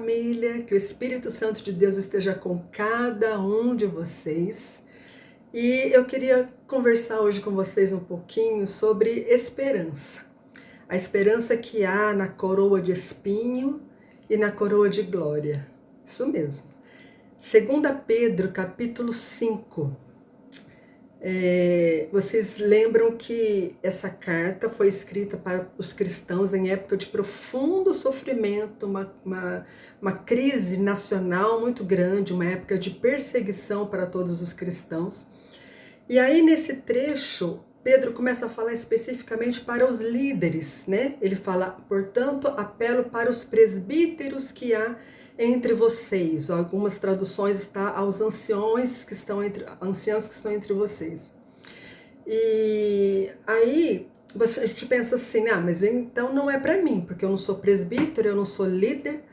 família, que o Espírito Santo de Deus esteja com cada um de vocês. E eu queria conversar hoje com vocês um pouquinho sobre esperança. A esperança que há na coroa de espinho e na coroa de glória. Isso mesmo. 2 Pedro, capítulo 5. Vocês lembram que essa carta foi escrita para os cristãos em época de profundo sofrimento, uma crise nacional muito grande, uma época de perseguição para todos os cristãos. E aí nesse trecho, Pedro começa a falar especificamente para os líderes, né? Ele fala, portanto, apelo para os presbíteros que há entre vocês. Algumas traduções está aos anciãos que estão entre vocês. E aí a gente pensa assim, mas então não é para mim, porque eu não sou presbítero, eu não sou líder,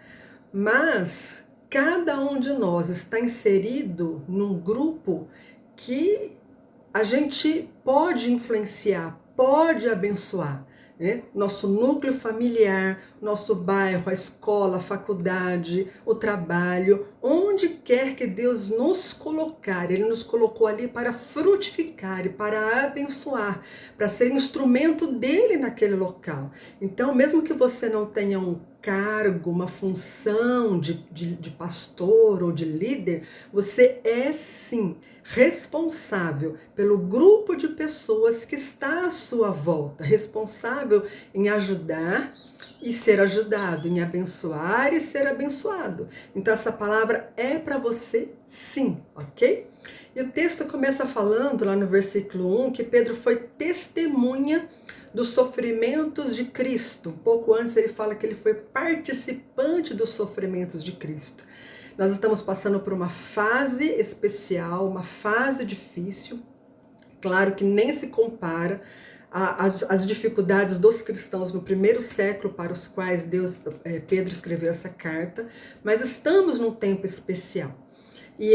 mas cada um de nós está inserido num grupo que a gente pode influenciar, pode abençoar, né? Nosso núcleo familiar, nosso bairro, a escola, a faculdade, o trabalho, onde quer que Deus nos colocar, Ele nos colocou ali para frutificar e para abençoar, para ser instrumento dele naquele local. Então, mesmo que você não tenha um cargo, uma função de pastor ou de líder, você é sim responsável pelo grupo de pessoas que está à sua volta, responsável em ajudar e ser ajudado, em abençoar e ser abençoado. Então essa palavra é para você sim, ok? E o texto começa falando lá no versículo 1 que Pedro foi testemunha dos sofrimentos de Cristo. Um pouco antes ele fala que ele foi participante dos sofrimentos de Cristo. Nós estamos passando por uma fase especial, uma fase difícil. Claro que nem se compara às dificuldades dos cristãos no primeiro século para os quais Pedro escreveu essa carta, mas estamos num tempo especial. E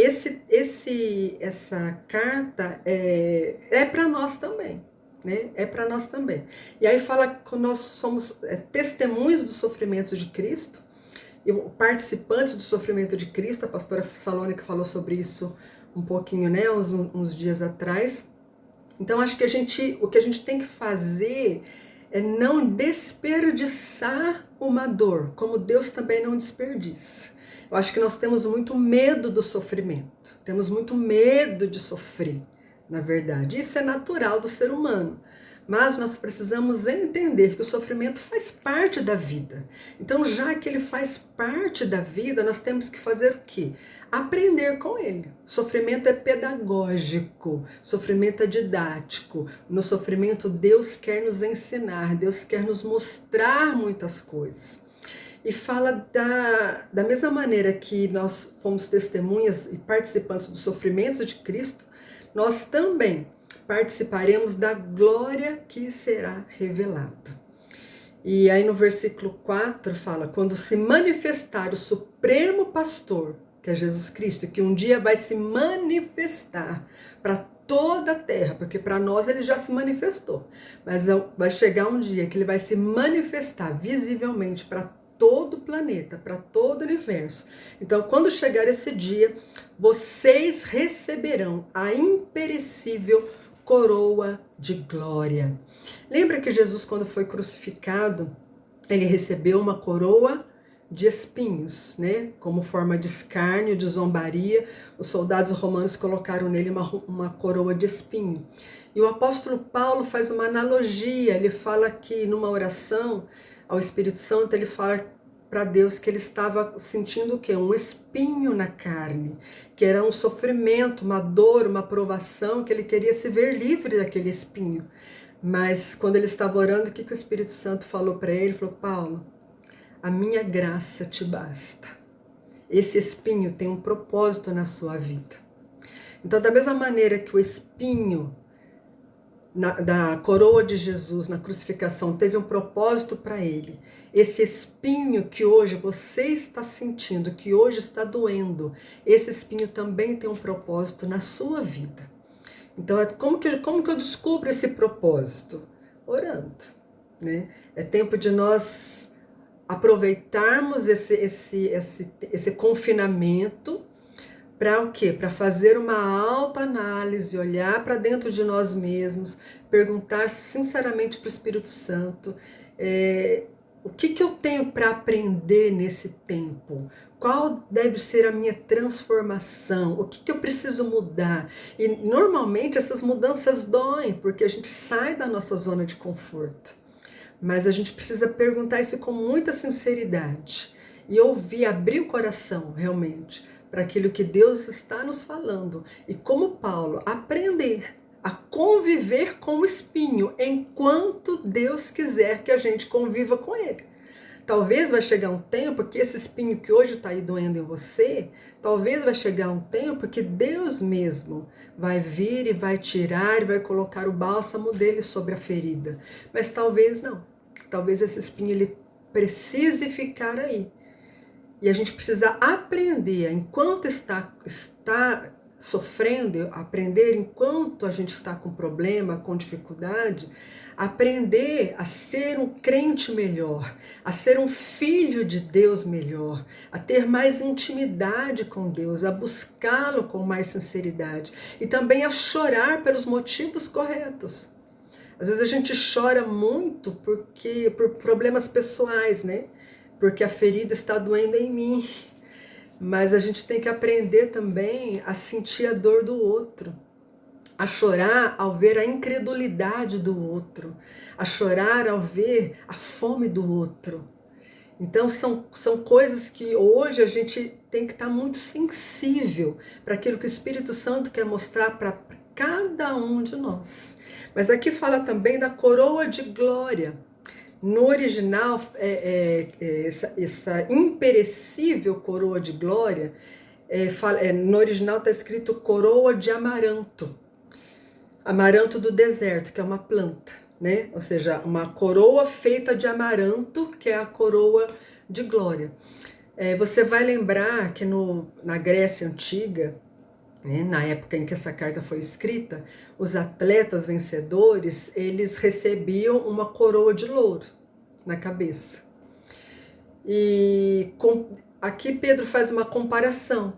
essa carta é para nós também. Né? É para nós também. E aí fala que nós somos testemunhos dos sofrimentos de Cristo, e participantes do sofrimento de Cristo. A pastora Salônica falou sobre isso um pouquinho, né, uns dias atrás. Então acho que o que a gente tem que fazer é não desperdiçar uma dor, como Deus também não desperdiça. Eu acho que nós temos muito medo do sofrimento, temos muito medo de sofrer, na verdade. Isso é natural do ser humano. Mas nós precisamos entender que o sofrimento faz parte da vida. Então, já que ele faz parte da vida, nós temos que fazer o quê? Aprender com ele. Sofrimento é pedagógico, sofrimento é didático. No sofrimento, Deus quer nos ensinar, Deus quer nos mostrar muitas coisas. E fala da mesma maneira que nós fomos testemunhas e participantes dos sofrimentos de Cristo, nós também participaremos da glória que será revelada. E aí no versículo 4 fala, quando se manifestar o supremo pastor, que é Jesus Cristo, que um dia vai se manifestar para toda a terra, porque para nós ele já se manifestou, mas vai chegar um dia que ele vai se manifestar visivelmente para todo o planeta, para todo o universo. Então, quando chegar esse dia, vocês receberão a imperecível coroa de glória. Lembra que Jesus, quando foi crucificado, ele recebeu uma coroa de espinhos, né? Como forma de escárnio, de zombaria. Os soldados romanos colocaram nele uma coroa de espinho. E o apóstolo Paulo faz uma analogia, ele fala que numa oração ao Espírito Santo, ele fala para Deus que ele estava sentindo o quê? Um espinho na carne, que era um sofrimento, uma dor, uma provação, que ele queria se ver livre daquele espinho. Mas quando ele estava orando, o que o Espírito Santo falou para ele? Ele falou, Paulo, a minha graça te basta. Esse espinho tem um propósito na sua vida. Então, da mesma maneira que o espinho da coroa de Jesus na crucificação teve um propósito para ele, esse espinho que hoje você está sentindo, que hoje está doendo, esse espinho também tem um propósito na sua vida. Então, como que eu descubro esse propósito? Orando, né? É tempo de nós aproveitarmos esse confinamento para o quê? Para fazer uma autoanálise, olhar para dentro de nós mesmos, perguntar sinceramente para o Espírito Santo, o que eu tenho para aprender nesse tempo? Qual deve ser a minha transformação? O que eu preciso mudar? E normalmente essas mudanças doem, porque a gente sai da nossa zona de conforto. Mas a gente precisa perguntar isso com muita sinceridade e ouvir, abrir o coração realmente para aquilo que Deus está nos falando. E como Paulo, aprender a conviver com o espinho enquanto Deus quiser que a gente conviva com ele. Talvez vai chegar um tempo que esse espinho que hoje está aí doendo em você, talvez vai chegar um tempo que Deus mesmo vai vir e vai tirar e vai colocar o bálsamo dele sobre a ferida. Mas talvez não. Talvez esse espinho ele precise ficar aí. E a gente precisa aprender, enquanto está sofrendo, aprender enquanto a gente está com problema, com dificuldade, aprender a ser um crente melhor, a ser um filho de Deus melhor, a ter mais intimidade com Deus, a buscá-lo com mais sinceridade e também a chorar pelos motivos corretos. Às vezes a gente chora muito por problemas pessoais, né? Porque a ferida está doendo em mim. Mas a gente tem que aprender também a sentir a dor do outro, a chorar ao ver a incredulidade do outro, a chorar ao ver a fome do outro. Então são coisas que hoje a gente tem que estar muito sensível para aquilo que o Espírito Santo quer mostrar para cada um de nós. Mas aqui fala também da coroa de glória. No original, essa imperecível coroa de glória, no original está escrito coroa de amaranto. Amaranto do deserto, que é uma planta, né? Ou seja, uma coroa feita de amaranto, que é a coroa de glória. Você vai lembrar que na Grécia Antiga, na época em que essa carta foi escrita, os atletas vencedores, eles recebiam uma coroa de louro na cabeça. E aqui Pedro faz uma comparação.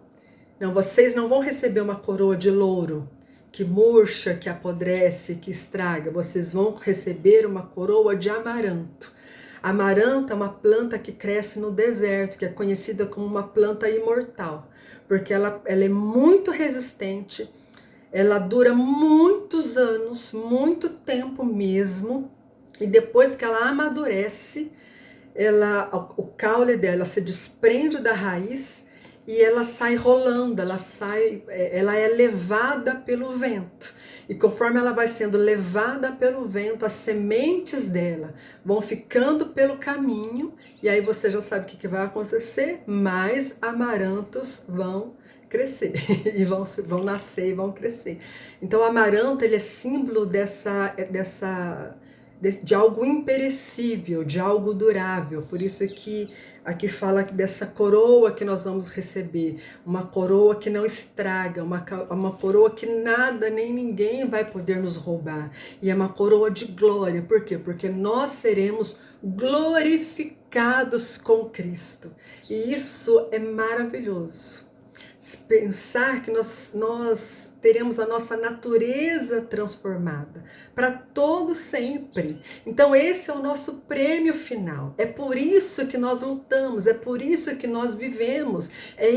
Não, vocês não vão receber uma coroa de louro que murcha, que apodrece, que estraga. Vocês vão receber uma coroa de amaranto. Amaranto é uma planta que cresce no deserto, que é conhecida como uma planta imortal, porque ela é muito resistente, ela dura muitos anos, muito tempo mesmo, e depois que ela amadurece, o caule dela se desprende da raiz e ela sai rolando, ela é levada pelo vento. E conforme ela vai sendo levada pelo vento, as sementes dela vão ficando pelo caminho, e aí você já sabe o que vai acontecer, mais amarantos vão crescer, e vão nascer e vão crescer. Então o amaranto ele é símbolo de algo imperecível, de algo durável. Por isso que aqui fala dessa coroa que nós vamos receber, uma coroa que não estraga, uma coroa que nada nem ninguém vai poder nos roubar. E é uma coroa de glória. Por quê? Porque nós seremos glorificados com Cristo. E isso é maravilhoso. Pensar que nós teremos a nossa natureza transformada para todo sempre. Então esse é o nosso prêmio final. É por isso que nós lutamos, é por isso que nós vivemos. É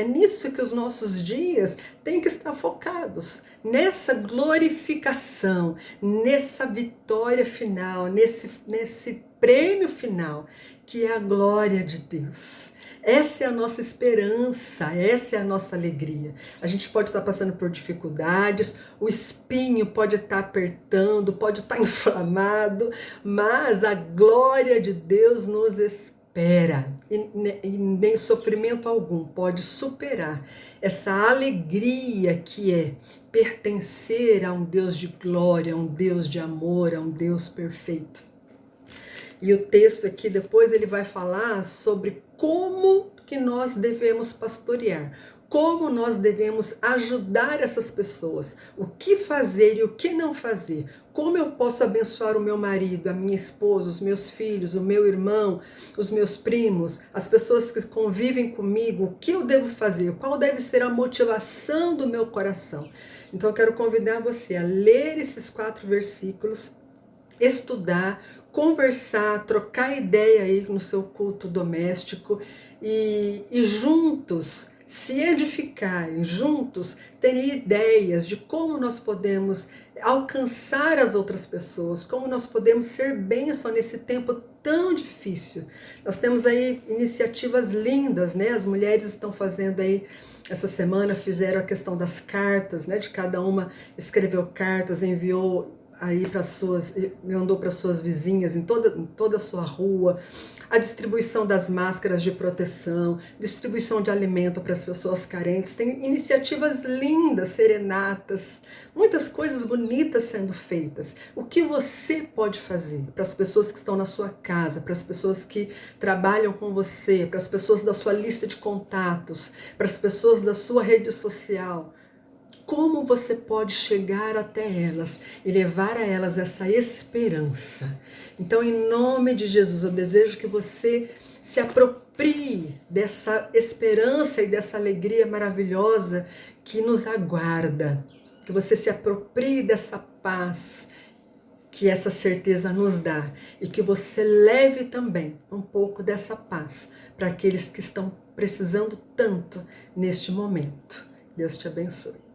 nisso que os nossos dias têm que estar focados, nessa glorificação, nessa vitória final, nesse prêmio final, que é a glória de Deus. Essa é a nossa esperança, essa é a nossa alegria. A gente pode estar passando por dificuldades, o espinho pode estar apertando, pode estar inflamado, mas a glória de Deus nos espera e nem sofrimento algum pode superar essa alegria que é pertencer a um Deus de glória, a um Deus de amor, a um Deus perfeito. E o texto aqui depois ele vai falar sobre como que nós devemos pastorear, como nós devemos ajudar essas pessoas, o que fazer e o que não fazer, como eu posso abençoar o meu marido, a minha esposa, os meus filhos, o meu irmão, os meus primos, as pessoas que convivem comigo, o que eu devo fazer, qual deve ser a motivação do meu coração. Então eu quero convidar você a ler esses 4 versículos, estudar, conversar, trocar ideia aí no seu culto doméstico e juntos se edificarem, juntos terem ideias de como nós podemos alcançar as outras pessoas, como nós podemos ser bênção nesse tempo tão difícil. Nós temos aí iniciativas lindas, né? As mulheres estão fazendo aí, essa semana fizeram a questão das cartas, né? De cada uma escreveu cartas, enviou aí para suas, mandou para suas vizinhas em toda a sua rua, a distribuição das máscaras de proteção, distribuição de alimento para as pessoas carentes, tem iniciativas lindas, serenatas, muitas coisas bonitas sendo feitas. O que você pode fazer para as pessoas que estão na sua casa, para as pessoas que trabalham com você, para as pessoas da sua lista de contatos, para as pessoas da sua rede social? Como você pode chegar até elas e levar a elas essa esperança? Então, em nome de Jesus, eu desejo que você se aproprie dessa esperança e dessa alegria maravilhosa que nos aguarda. Que você se aproprie dessa paz que essa certeza nos dá e que você leve também um pouco dessa paz para aqueles que estão precisando tanto neste momento. Deus te abençoe.